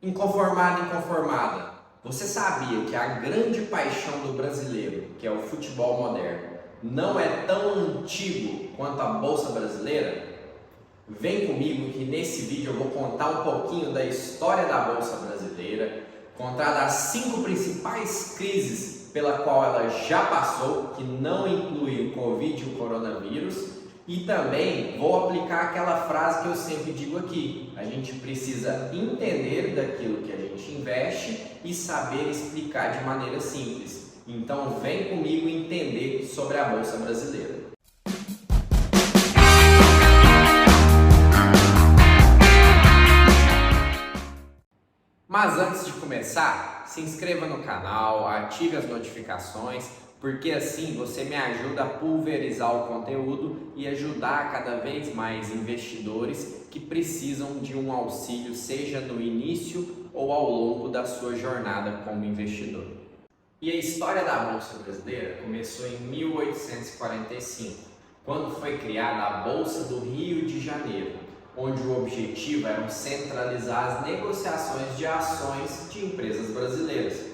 Inconformado, inconformada. Você sabia que a grande paixão do brasileiro, que é o futebol moderno, não é tão antigo quanto a Bolsa Brasileira? Vem comigo que nesse vídeo eu vou contar um pouquinho da história da Bolsa Brasileira, contar das 5 principais crises pela qual ela já passou, que não inclui o Covid e o coronavírus, e também vou aplicar aquela frase que eu sempre digo aqui: a gente precisa entender daquilo que a gente investe e saber explicar de maneira simples. Então vem comigo entender sobre a Bolsa Brasileira. Mas antes de começar, se inscreva no canal, ative as notificações, porque assim você me ajuda a pulverizar o conteúdo e ajudar cada vez mais investidores que precisam de um auxílio, seja no início ou ao longo da sua jornada como investidor. E a história da Bolsa Brasileira começou em 1845, quando foi criada a Bolsa do Rio de Janeiro, onde o objetivo era centralizar as negociações de ações de empresas brasileiras.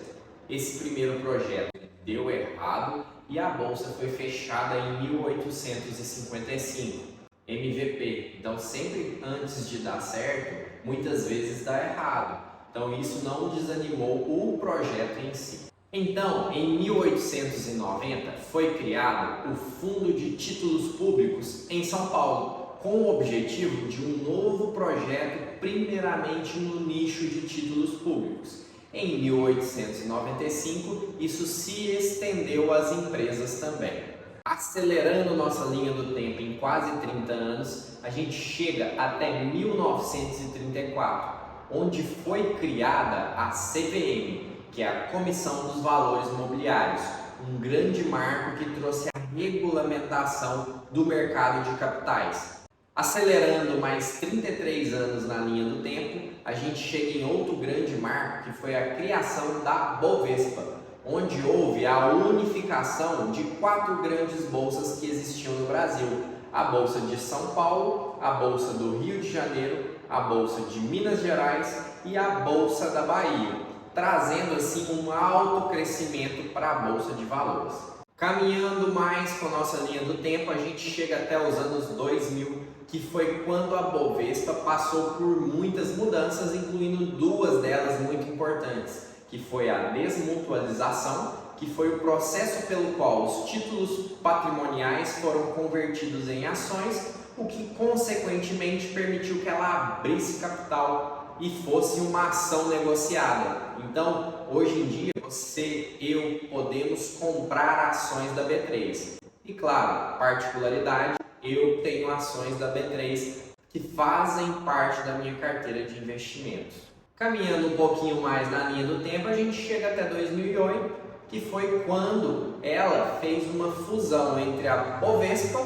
Esse primeiro projeto deu errado e a bolsa foi fechada em 1855, MVP. Então, sempre antes de dar certo, muitas vezes dá errado. Então, isso não desanimou o projeto em si. Então, em 1890, foi criado o Fundo de Títulos Públicos em São Paulo, com o objetivo de um novo projeto, primeiramente no nicho de títulos públicos. Em 1895, isso se estendeu às empresas também. Acelerando nossa linha do tempo em quase 30 anos, a gente chega até 1934, onde foi criada a CVM, que é a Comissão dos Valores Mobiliários, um grande marco que trouxe a regulamentação do mercado de capitais. Acelerando mais 33 anos na linha do tempo, a gente chega em outro grande marco, que foi a criação da Bovespa, onde houve a unificação de 4 grandes bolsas que existiam no Brasil: a Bolsa de São Paulo, a Bolsa do Rio de Janeiro, a Bolsa de Minas Gerais e a Bolsa da Bahia, trazendo assim um alto crescimento para a Bolsa de Valores. Caminhando mais com a nossa linha do tempo, a gente chega até os anos 2000, que foi quando a Bovespa passou por muitas mudanças, incluindo 2 delas muito importantes, que foi a desmutualização, que foi o processo pelo qual os títulos patrimoniais foram convertidos em ações, o que consequentemente permitiu que ela abrisse capital e fosse uma ação negociada. Então, hoje em dia, você, eu, podemos comprar ações da B3. E claro, particularidade, eu tenho ações da B3 que fazem parte da minha carteira de investimentos. Caminhando um pouquinho mais na linha do tempo, a gente chega até 2008, que foi quando ela fez uma fusão entre a Bovespa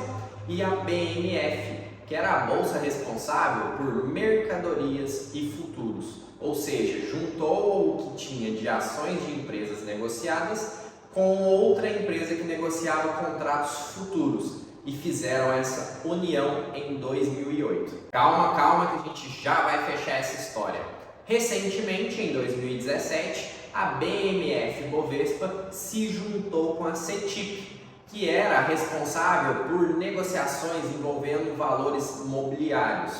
e a BMF, que era a bolsa responsável por mercadorias e futuros. Ou seja, juntou o que tinha de ações de empresas negociadas com outra empresa que negociava contratos futuros e fizeram essa união em 2008. Calma que a gente já vai fechar essa história. Recentemente, em 2017, a BMF Bovespa se juntou com a CETIP, que era responsável por negociações envolvendo valores mobiliários.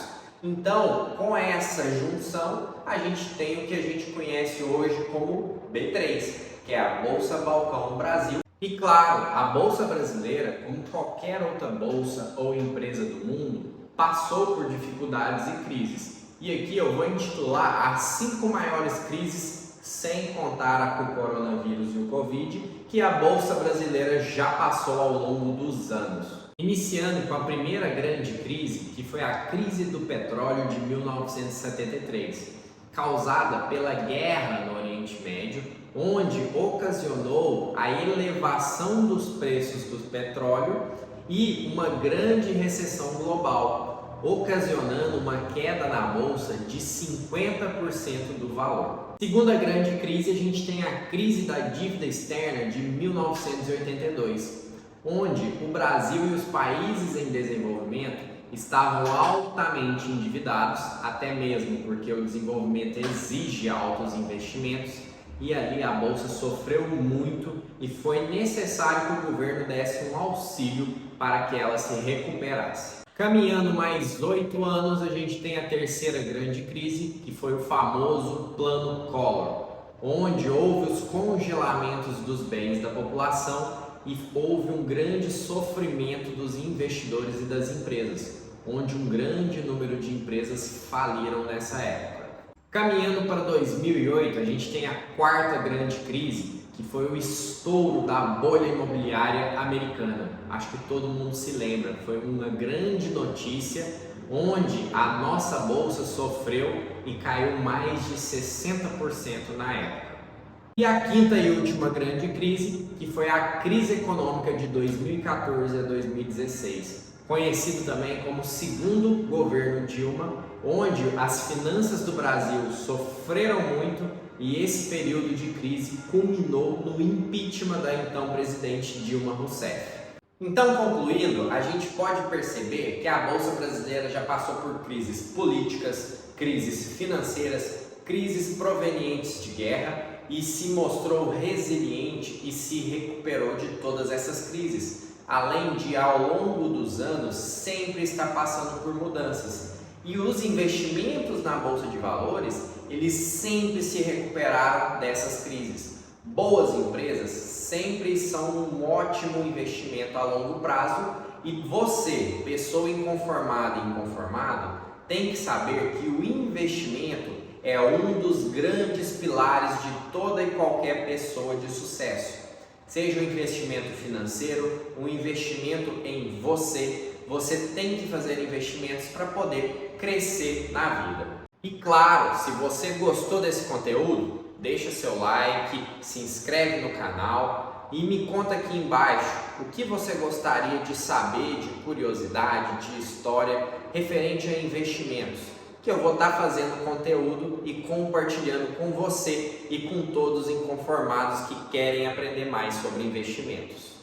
Então, com essa junção, a gente tem o que a gente conhece hoje como B3, que é a Bolsa Balcão Brasil. E claro, a Bolsa Brasileira, como qualquer outra bolsa ou empresa do mundo, passou por dificuldades e crises. E aqui eu vou intitular as 5 maiores crises, sem contar com o coronavírus e o Covid, que a Bolsa Brasileira já passou ao longo dos anos. Iniciando com a primeira grande crise, que foi a crise do petróleo de 1973, causada pela guerra no Oriente Médio, onde ocasionou a elevação dos preços do petróleo e uma grande recessão global, ocasionando uma queda na bolsa de 50% do valor. Segunda grande crise, a gente tem a crise da dívida externa de 1982, onde o Brasil e os países em desenvolvimento estavam altamente endividados, até mesmo porque o desenvolvimento exige altos investimentos, e ali a bolsa sofreu muito e foi necessário que o governo desse um auxílio para que ela se recuperasse. Caminhando mais 8 anos, a gente tem a terceira grande crise, que foi o famoso Plano Collor, onde houve os congelamentos dos bens da população e houve um grande sofrimento dos investidores e das empresas, onde um grande número de empresas faliram nessa época. Caminhando para 2008, a gente tem a quarta grande crise, que foi o estouro da bolha imobiliária americana. Acho que todo mundo se lembra, foi uma grande notícia, onde a nossa bolsa sofreu e caiu mais de 60% na época. E a quinta e última grande crise, que foi a crise econômica de 2014 a 2016, conhecido também como segundo governo Dilma, onde as finanças do Brasil sofreram muito e esse período de crise culminou no impeachment da então presidente Dilma Rousseff. Então, concluindo, a gente pode perceber que a Bolsa Brasileira já passou por crises políticas, crises financeiras, crises provenientes de guerra e se mostrou resiliente e se recuperou de todas essas crises, além de, ao longo dos anos, sempre estar passando por mudanças. E os investimentos na Bolsa de Valores, eles sempre se recuperaram dessas crises. Boas empresas sempre são um ótimo investimento a longo prazo e você, pessoa inconformada e inconformado, tem que saber que o investimento é um dos grandes pilares de toda e qualquer pessoa de sucesso. Seja um investimento financeiro, um investimento em você, você tem que fazer investimentos para poder crescer na vida. E claro, se você gostou desse conteúdo, deixa seu like, se inscreve no canal e me conta aqui embaixo o que você gostaria de saber de curiosidade, de história referente a investimentos, que eu vou estar fazendo conteúdo e compartilhando com você e com todos os inconformados que querem aprender mais sobre investimentos.